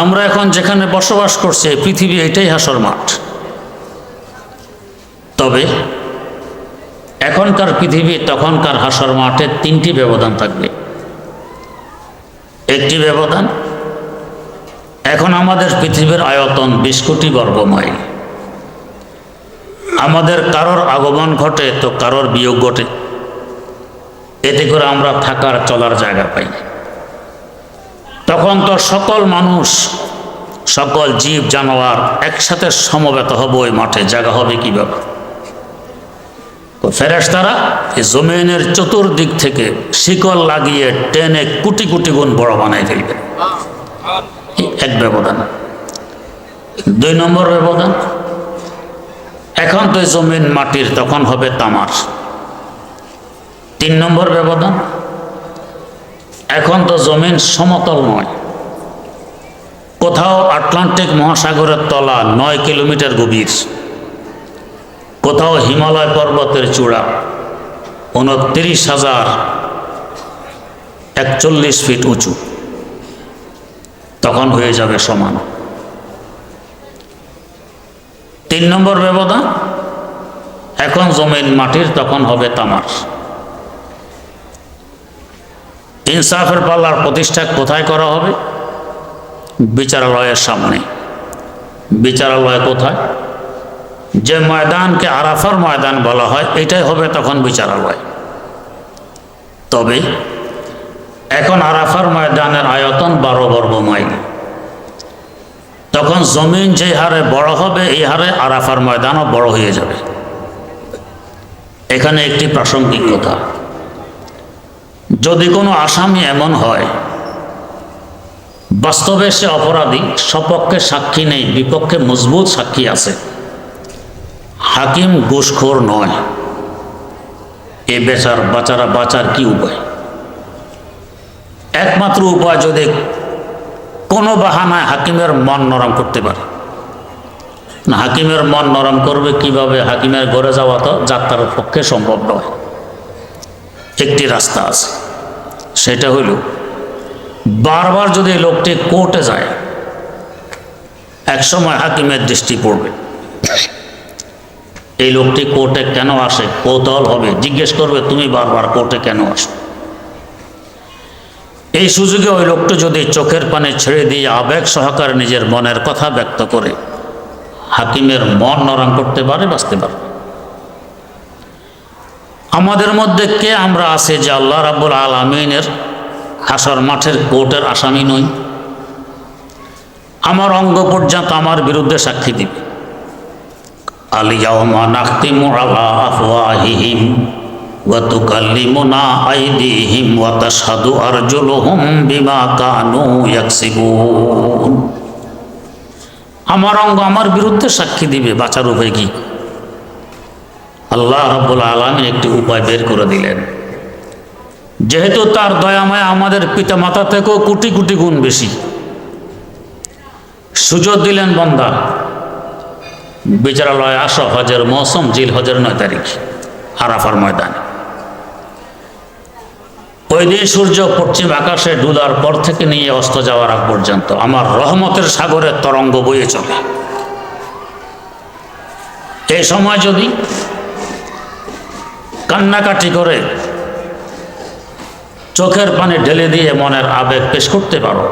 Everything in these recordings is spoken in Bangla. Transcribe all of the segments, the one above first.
আমরা এখন যেখানে বসবাস করছি পৃথিবী এটাই হাসর মাঠ। তবে এখনকার পৃথিবী তখনকার হাসর মাঠে তিনটি ব্যবধান থাকবে। একটি ব্যবধান, এখন আমাদের পৃথিবীর আয়তন 20 কোটি বর্গ মাইল। আমাদের কারোর আগমন ঘটে তো কারোর বিয়োগ ঘটে, এতে করে আমরা থাকার চলার জায়গা পাই। তখন তো সকল মানুষ, সকল জীব জানোয়ার একসাথে সমবেত হবে ওই মাঠে, জায়গা হবে কিভাবে? তো ফেরেশতারা এই জমিনের চতুর্দিক থেকে শিকল লাগিয়ে টেনে কোটি কোটি গুণ বড় বানাই ফেলবে। এক ব্যবধান। 2 নম্বর ব্যবধান, এখন তো জমিন মাটির, তখন হবে তামার। 3 নম্বর ব্যবধান, এখন তো জমিন সমতল নয়, কোথাও আটলান্টিক মহাসাগরের তলা 9 কিলোমিটার গভীর, কোথাও হিমালয় পর্বতের চূড়া 29,041 ফিট উঁচু, তখন হয়ে যাবে সমান। 3 নম্বর ব্যবধান, এখন জমিন মাটির, তখন হবে তামার। ইনসাফের পাল্লার প্রতিষ্ঠা কোথায় করা হবে? বিচারালয়ের সামনে। বিচারালয় কোথায়? যে ময়দানকে আরাফার ময়দান বলা হয়, এটাই হবে তখন বিচারালয়। তবে এখন আরাফার ময়দানের আয়তন 12 বর্গ মাইল। তখন জমিন যে হারে বড় হবে, এই হারে আরাফার ময়দানও বড় হয়ে যাবে। এখানে একটি প্রাসঙ্গিক কথা, যদি কোনো আসামি এমন হয় বাস্তবে সে অপরাধী, সপক্ষে সাক্ষী নেই, বিপক্ষে মজবুত সাক্ষী আছে, হাকিম ঘুষখোর নয়, এ বেচারা বাঁচার কি উপায়? একমাত্র উপায়, যদি কোনো বাহানায় হাকিমের মন নরম করতে পারে। না, হাকিমের মন নরম করবে কিভাবে? হাকিমের ঘরে যাওয়া তো যাত্রার পক্ষে সম্ভব নয়। একটি রাস্তা আছে, সেটা হইল বারবার যদি লোকটি কোর্টে যায়, একসময় হাকিমের দৃষ্টি পড়বে, এই লোকটি কোর্টে কেন আসে? কৌতূহল হবে, জিজ্ঞেস করবে তুমি বারবার কোর্টে কেন আসো? এই সুযোগে ওই লোকটি যদি চোখের পানি ছেড়ে দিয়ে আবেগ সহকারে নিজের মনের কথা ব্যক্ত করে হাকিমের মন নরম করতে পারে, বাঁচতে পারে। আমাদের মধ্যে কে আমরা আছে যে আল্লাহ রাব্বুল আলামিনের হাসর মাঠের কোর্টের আসামি নই? আমার অঙ্গ পর্যন্ত আমার বিরুদ্ধে সাক্ষী দিবে। আল ইয়াউমা নাখতিমু আলা আফওয়াহিহিম ওয়া তুকাল্লিমুনা আইদিহিম ওয়া তাশহাদু আরজুলুহুম বিমা কানু ইয়াকসিবুন। আমার অঙ্গ আমার বিরুদ্ধে সাক্ষী দিবে, বাঁচার উপায় কি? আল্লাহ রাব্বুল আলামিন একটি উপায় বের করে দিলেন। যেহেতু তার দয়াময় আমাদের পিতা মাতা থেকেও কোটি কোটি গুণ বেশি, সুযোগ দিলেন, বান্দা বিচারালয়ে আসো, হজের মৌসুম, জিল হজের 9 তারিখ আরাফার ময়দানে। ওই দিন সূর্য পশ্চিম আকাশে ডুলার পর থেকে নিয়ে অস্ত যাওয়ার আগ পর্যন্ত আমার রহমতের সাগরের তরঙ্গ বয়ে চলে। এই সময় যদি কান্নাকাটি করে চোখের পানি ঢেলে দিয়ে মনের আবেগ পেশ করতে পারো,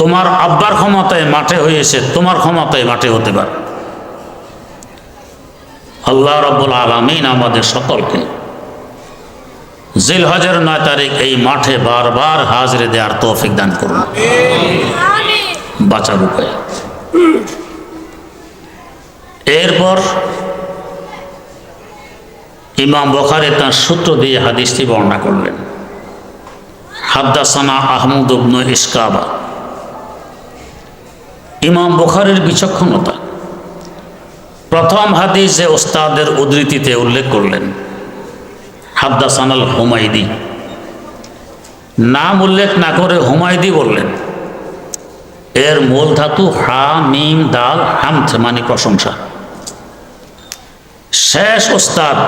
তোমার আব্বার ক্ষমতায় মাঠে হয়েছে, তোমার ক্ষমতায় মাঠে হতে পারে। আল্লাহ রাব্বুল আলামিন আমাদের সকলকে জিলহজের 9 তারিখ এই মাঠে বারবার হাজিরে দেওয়ার তৌফিক দান করুন, বাঁচার উপায়। এরপর ইমাম বুখারী তার সূত্র দিয়ে হাদিসটি বর্ণনা করলেন। হাদ্দাসানা আহমদ ইবনে ইসকাবা। ইমাম বুখারীর বিচক্ষণতা, প্রথম হাদিস যে ওস্তাদের উদ্ধৃতিতে উল্লেখ করলেন হাদ্দাসানাল হুমায়দি, নাম উল্লেখ না করে হুমায়দি বললেন। এর মূল ধাতু হা মিম দাল হামদ, মানে প্রশংসা। শেষ ওস্তাদ,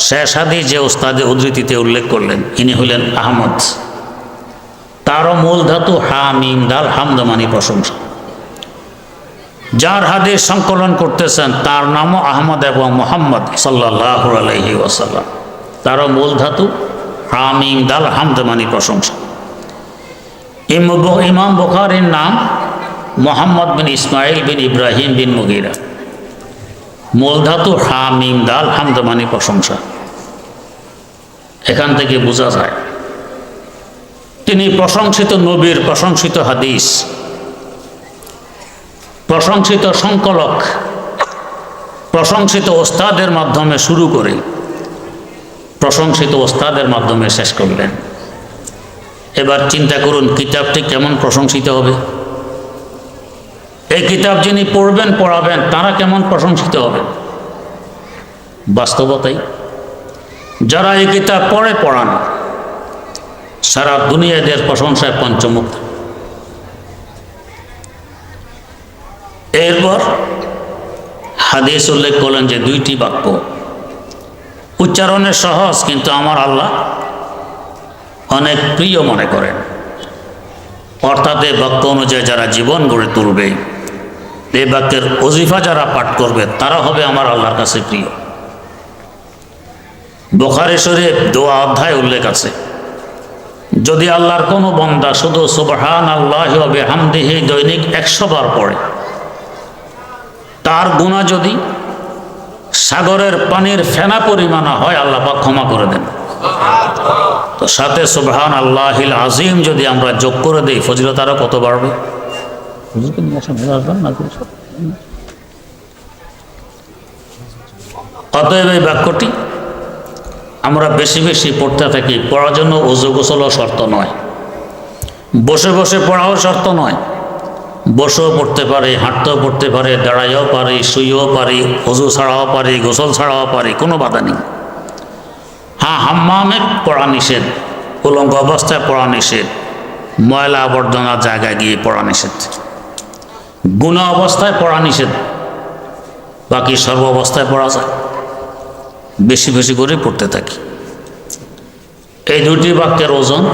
শেষ হাদিস যে ওস্তাদের উদ্ধৃতিতে উল্লেখ করলেন, ইনি হলেন আহমদ। তারও মূল ধাতু হা মিম দাল, হামদ মানে প্রশংসা। যার হাদিস সংকলন করতেছেন তার নামও আহমদ এবং মোহাম্মদ সাল্লাল্লাহু আলাইহি ওয়াসাল্লাম। তারও মূল ধাতু হা মিম দাল, হামদ মানে প্রশংসা। ইমাম বুখারীর নাম মোহাম্মদ বিন ইসমাইল বিন ইব্রাহিম বিন মুগিরা। মূল ধাতু হা মিম দাল, হামদ মানে প্রশংসা। এখান থেকে বোঝা যায় তিনি প্রশংসিত নবীর প্রশংসিত হাদিস, প্রশংসিত সংকলক, প্রশংসিত ওস্তাদের মাধ্যমে শুরু করে প্রশংসিত ওস্তাদের মাধ্যমে শেষ করলেন। এবার চিন্তা করুন কিতাবটি কেমন প্রশংসিত হবে। এই কিতাব যিনি পড়বেন পড়াবেন তারা কেমন প্রশংসিত হবেন। বাস্তবতাই যারা এই কিতাব পড়ে পড়ান সারা দুনিয়াদের প্রশংসায় পঞ্চমুখ। এরপর হাদিস উল্লেখ করলেন যে দুইটি বাক্য উচ্চারণে সহজ, কিন্তু আমার আল্লাহ অনেক প্রিয় মনে করেন। অর্থাৎ এই বাক্য অনুযায়ী যারা জীবন গড়ে তুলবে, এই বাক্যের ওজিফা যারা পাঠ করবে তারা হবে আমার আল্লাহর কাছে প্রিয়। বুখারী শরীফ দোয়া অধ্যায় উল্লেখ আছে, যদি আল্লাহর কোনো বান্দা শুধু সুবহানাল্লাহি ওয়া বিহামদিহি দৈনিক 100 বার পড়ে, তার গুনাহ যদি সাগরের পানির ফেনা পরিমাণ হয় আল্লাহ পাক ক্ষমা করে দেন। তো সাথে সুবহানাল্লাহিল আযীম যদি আমরা যোগ করে দেই ফজিলত আরো কত বাড়বে। অতএব এই বাক্যটি আমরা বেশি বেশি পড়তে থাকি। পড়ার জন্য ওযু গোসলও শর্ত নয়, বসে বসে পড়াও শর্ত নয়। বসেও পড়তে পারে, হাঁটতেও পড়তে পারে, দাঁড়াইও পারি, শুয়েও পারি, ওযু ছাড়াও পারি, গোসল ছাড়াও পারি, কোনো বাধা নেই। হ্যাঁ, হাম্মামে পড়া নিষেধ, উলঙ্গ অবস্থায় পড়া নিষেধ, ময়লা আবর্জনার জায়গায় গিয়ে পড়া নিষেধ, গুনাহ অবস্থায় পড়া নিষেধ, বাকি সর্ব অবস্থায় পড়া যায়। বেশি বেশি করে পড়তে থাকি। এই দুটি বাক্যের ওজন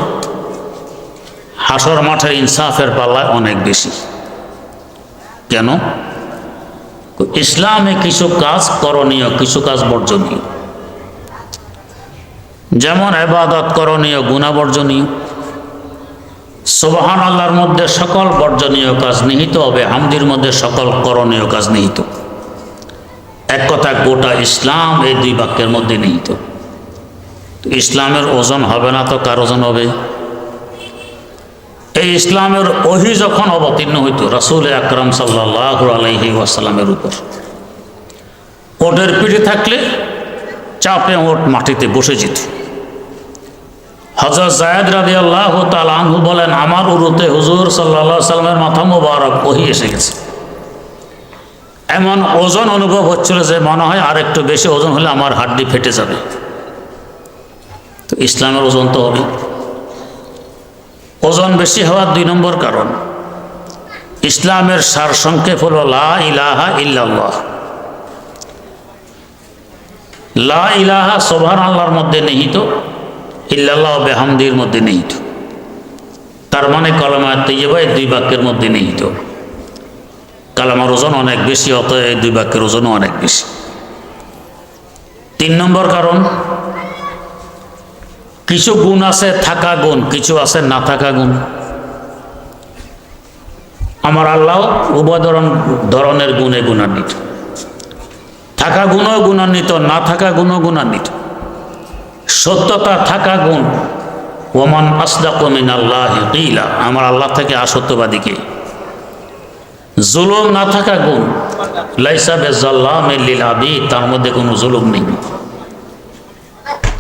হাসর মাঠের ইনসাফের পাল্লায় অনেক বেশি। কেন? ইসলামে কিছু কাজ করণীয়, কিছু কাজ বর্জনীয়। যেমন ইবাদত করণীয়, গুনাহ বর্জনীয়। সুবহানাল্লাহর মধ্যে সকল বর্জনীয় কাজ নিহিত হবে, হামদির মধ্যে সকল করণীয় কাজ নিহিত। এক কথা গোটা ইসলাম এই দুই বাক্যের মধ্যে নিহিত। ইসলামের ওজন হবে না তো কার ওজন হবে? এই ইসলামের ওহী যখন অবতীর্ণ হইত রাসূল আকরাম সাল্লাল্লাহু আলাইহি ওয়াসাল্লামের উপর, ওটের পিঠে থাকলে চাপে ওট মাটিতে বসে যেত। হযরত যায়েদ রাদিয়াল্লাহু তাআলা আনহু বলেন, আমার উরুতে হুজুর সাল্লাল্লাহু আলাইহি ওয়াসাল্লামের মাথা মোবারক ওহী এসে গেছে। এমন ওজন অনুভব হচ্ছিল যে মনে হয় আর একটু বেশি ওজন হলে আমার হাড্ডি ফেটে যাবে। তো ইসলামের ওজন তো হবে। ওজন বেশি হওয়ার 2 নম্বর কারণ, ইসলামের সারসংক্ষেপ হলো লা ইলাহা ইল্লাল্লাহ। লা ইলাহা সুবহানাল্লাহর মধ্যে নিহিত, ইল্লাল্লাহ বিহামদির মধ্যে নিহিত। তার মানে কালেমা তাইয়্যিবা এই দুই বাক্যের মধ্যে নিহিত। কালেমার ওজন অনেক বেশি, অতএব এই দুই বাক্যের ওজনও অনেক বেশি। 3 নম্বর কারণ, কিছু গুণ আছে থাকা গুণ, কিছু আছে না থাকা গুণ। আমার আল্লাহ উভয় ধরনের গুণে গুণান্বিত। থাকা গুণও গুণান্বিত, না থাকা গুণও গুণান্বিত। সত্যতা থাকা গুণ, ওমান আসদাকু মিনাল্লাহি কিলা, আমার আল্লাহ থেকে আসত্যবাদী কে? জুলুম না থাকা গুণ, লাইসা বিযাল্লামিল লিল আবিদ, তার মধ্যে কোনো জুলুম নেই।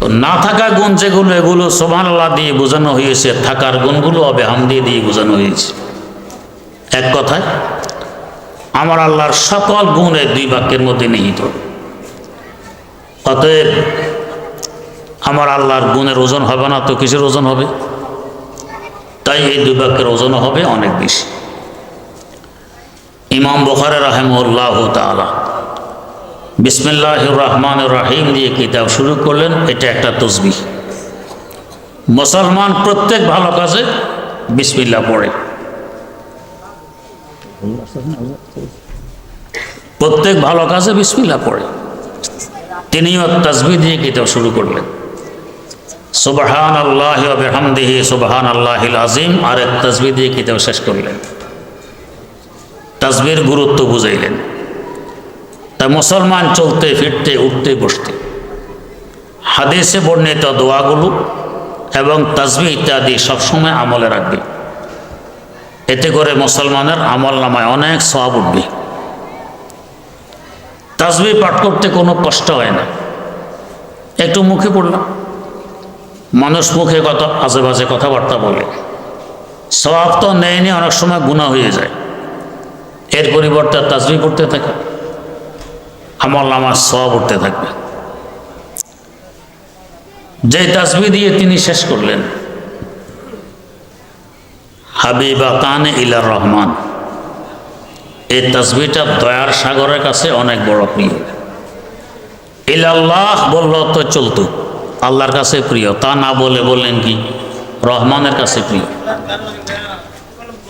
তো না থাকা গুণ যেগুলো, এগুলো সুবহানাল্লাহ দিয়ে বোঝানো হয়েছে, থাকার গুণগুলো বিহামদি দিয়ে বোঝানো হয়েছে। এক কথায় আমার আল্লাহর সকল গুণ এই দুই বাক্যের মধ্যে নিহিত। অতএব আমার আল্লাহর গুণের ওজন হবে না তো কিসের ওজন হবে? তাই এই দুই বাক্যের ওজন হবে অনেক বেশি। ইমাম বুখারী রাহিমাহুল্লাহু তাআলা বিসমিল্লাহির রহমানির রহিম দিয়ে কিতাব শুরু করলেন। এটা একটা তসবিহ। মুসলমান প্রত্যেক ভালো কাজে বিসমিল্লাহ পড়ে। প্রত্যেক ভালো কাজে বিসমিল্লাহ পড়ে। তিনিও তাসবিহ দিয়ে কিতাব শুরু করলেন, সুবহানাল্লাহি ওয়া বিহামদিহি সুবহানাল্লাহিল আযীম, আর এক তাসবিহ দিয়ে কিতাব শেষ করলেন। তাসবিহর গুরুত্ব বুঝাইলেন। তাই মুসলমান চলতে ফিরতে উঠতে বসতে হাদিসে বর্ণিত দোয়াগুলো এবং তাসবিহ ইত্যাদি সবসময় আমলে রাখবে। এতে করে মুসলমানের আমল নামায় অনেক সওয়াব উঠবে। তাসবিহ পাঠ করতে কোনো কষ্ট হয় না। একটু মুখে পড়লাম, মানুষ মুখে কত আজে বাজে কথাবার্তা বলে, সওয়াব তো নেয়নি, অনেক সময় গুনাহ হয়ে যায়। এর পরিবর্তে তাসবিহ পড়তে থাকে, আমল নামার সওয়াব উঠতে থাকবে। যে তাসবিহ দিয়ে তিনি শেষ করলেন, হাবিবাতান ইলার রহমান, এই তাসবিহটা দয়ার সাগরের কাছে অনেক বড় প্রিয়। ইলাল্লাহ বলল তো চলতো, আল্লাহর কাছে প্রিয়। তা না বলে বললেন কি রহমানের কাছে প্রিয়।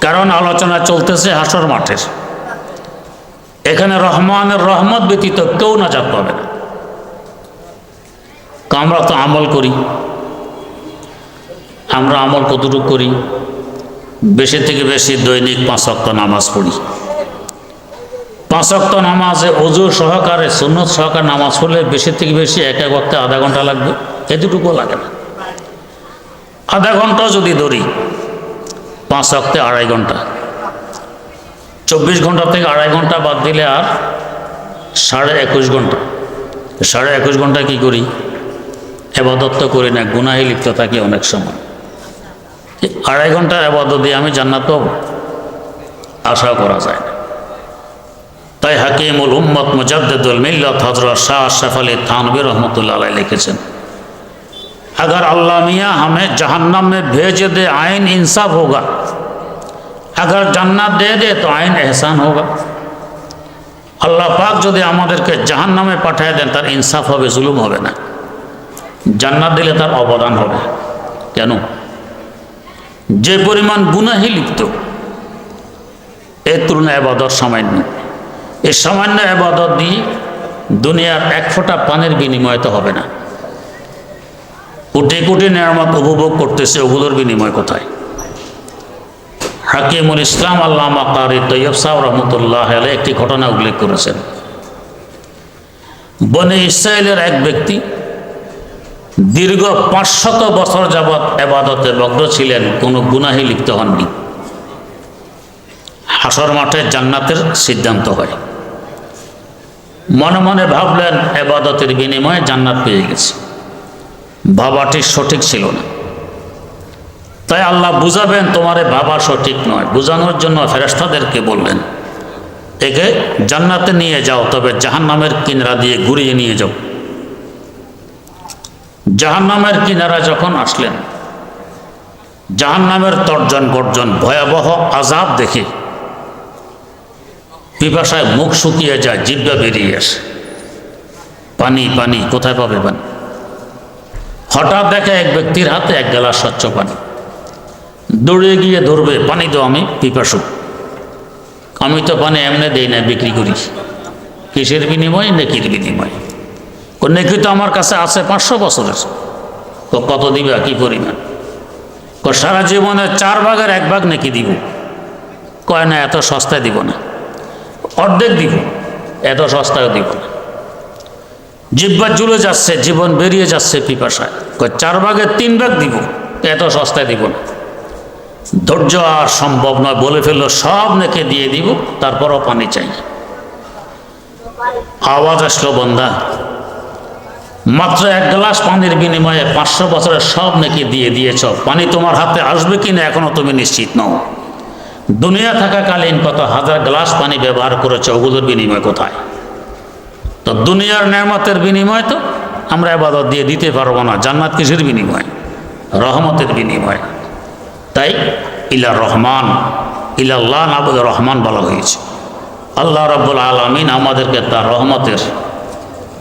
কারণ আলোচনা চলতেছে হাসর মাঠের, এখানে রহমানের রহমত ব্যতীত কেউ নাজাত পাবে না। আমরা তো আমল করি, আমরা আমল কতটুকু করি? বেশি থেকে বেশি দৈনিক 5 ওয়াক্ত নামাজ পড়ি। 5 ওয়াক্ত নামাজে ওযু সহকারে সুন্নত সহকারে নামাজ পড়লে বেশি থেকে বেশি এক ওয়াক্তে আধা ঘন্টা লাগবে, এতটুকু লাগে না। আধা ঘন্টা যদি ধরি, 5 ওয়াক্তে 2.5 ঘন্টা, 24 ঘন্টা থেকে 2.5 ঘন্টা বাদ দিলে আর 21.5 ঘন্টা। 21.5 ঘন্টা কি করি? ইবাদত তো করি না, গুনাহে লিপ্ত থাকি অনেক সময়। 2.5 ঘন্টার ইবাদত দিয়ে আমি জান্নাত পাবো? আশা করা যায় না। তাই হাকিমুল উম্মত মুজাদ্দিদুল মিল্লাত হযরত শাহ আশরাফ আলী থানভী रहमतुल्लाह अलैह लिखेছেন, अगर अल्लाह मियाँ हमें जहन्नम में भेज दे आइन इंसाफ होगा, अगर जन्नत दे दे तो आइन एहसान होगा। আল্লাহ পাক যদি আমাদেরকে জাহান্নামে পাঠিয়ে দেন, তার ইনসাফ হবে, জুলুম হবে না। জান্নাত দিলে তার অবদান হবে। কেন? যে পরিমাণ গুনাহে লিপ্ত, এর তুলনায় ইবাদত সামান্য। এই সামান্য ইবাদত দিয়ে দুনিয়ার 1 ফোঁটা পানির বিনিময় তো হবে না। কোটি কোটি নেয়ামত উপভোগ করতেছে, ওগুলোর বিনিময় কোথায়? হাকিমুল ইসলাম আল্লামা কারি তৈয়ব সাহেব রহমতুল্লাহ আলাইহি একটি ঘটনা উল্লেখ করেছেন। বনে ইসরায়েলের এক ব্যক্তি দীর্ঘ 500 বছর যাবৎ ইবাদতে মগ্ন ছিলেন, কোনো গুনাহে লিপ্ত হননি। হাসর মাঠে জান্নাতের সিদ্ধান্ত হয়। মনে মনে ভাবলেন ইবাদতের বিনিময়ে জান্নাত পেয়ে গেছে। ভাবাটি সঠিক ছিল না। তাই আল্লাহ বুঝাবেন তোমারে ভাবা সঠিক নয়, বুঝানোর জন্য ফেরেশতাদেরকে বললেন, একে জান্নাতে নিয়ে যাও, তবে জাহান্নামের কিনারা দিয়ে ঘুরিয়ে নিয়ে যাও। জাহান্নামের কিনারা যখন আসলেন, জাহান্নামের তর্জন গর্জন ভয়াবহ আযাব দেখে পিপাসায় মুখ শুকিয়ে যায়, জিহ্বা বেরিয়ে আসে। পানি পানি, কোথায় পাবে পানি? হঠাৎ দেখে এক ব্যক্তির হাতে 1 গ্লাস স্বচ্ছ পানি। দৌড়ে গিয়ে ধরবে, পানি দাও, আমি পিপাসু। আমি তো পানি এমনি দেই না, বিক্রি করি। কিসের বিনিময়ে? নেকির বিনিময়ে। নেকি তো আমার কাছে আছে 500 বছরের। তো কত দিবে, কি পরিমাণ? সারা জীবনে 4 ভাগের 1 ভাগ নেকি দিব। কয় না, এত সস্তায় দিব না, অর্ধেক দিব, এত সস্তায় দিব না। জিহ্বা ঝুলে যাচ্ছে, জীবন বেরিয়ে যাচ্ছে পিপাসায়। 4 ভাগের 3 ভাগ দিব, এত সস্তায় দিব না। ধৈর্য আর সম্ভব নয়, বলে ফেললো সব নেকি দিয়ে দিব, তারপরও পানি চাই। আওয়াজ আসলো, বন্দা, মাত্র 1 গ্লাস পানির বিনিময়ে 500 বছরের সব নেকি দিয়ে দিয়েছ। পানি তোমার হাতে আসবে কিনা এখনো তুমি নিশ্চিত নও। দুনিয়া থাকাকালীন কত হাজার গ্লাস পানি ব্যবহার করেছে, ওগুলোর বিনিময় কোথায়? তো দুনিয়ার নেয়ামতের বিনিময় তো আমরা ইবাদত দিয়ে দিতে পারবো না। জান্নাত কিসের বিনিময়? রহমতের বিনিময়। তাই ইলা রহমান, ইলাল্লাহ না বলে রহমান বলা হয়েছে। আল্লাহ রাব্বুল আলামিন আমাদেরকে তার রহমতের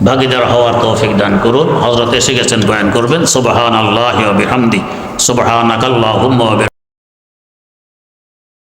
ভাগীদার হওয়ার তৌফিক দান করুন। হযরত এসে গেছেন, বয়ান করবেন। সুবহানাল্লাহি ওয়া বিহামদি, সুবহানাকাল্লাহুম্মা ওয়া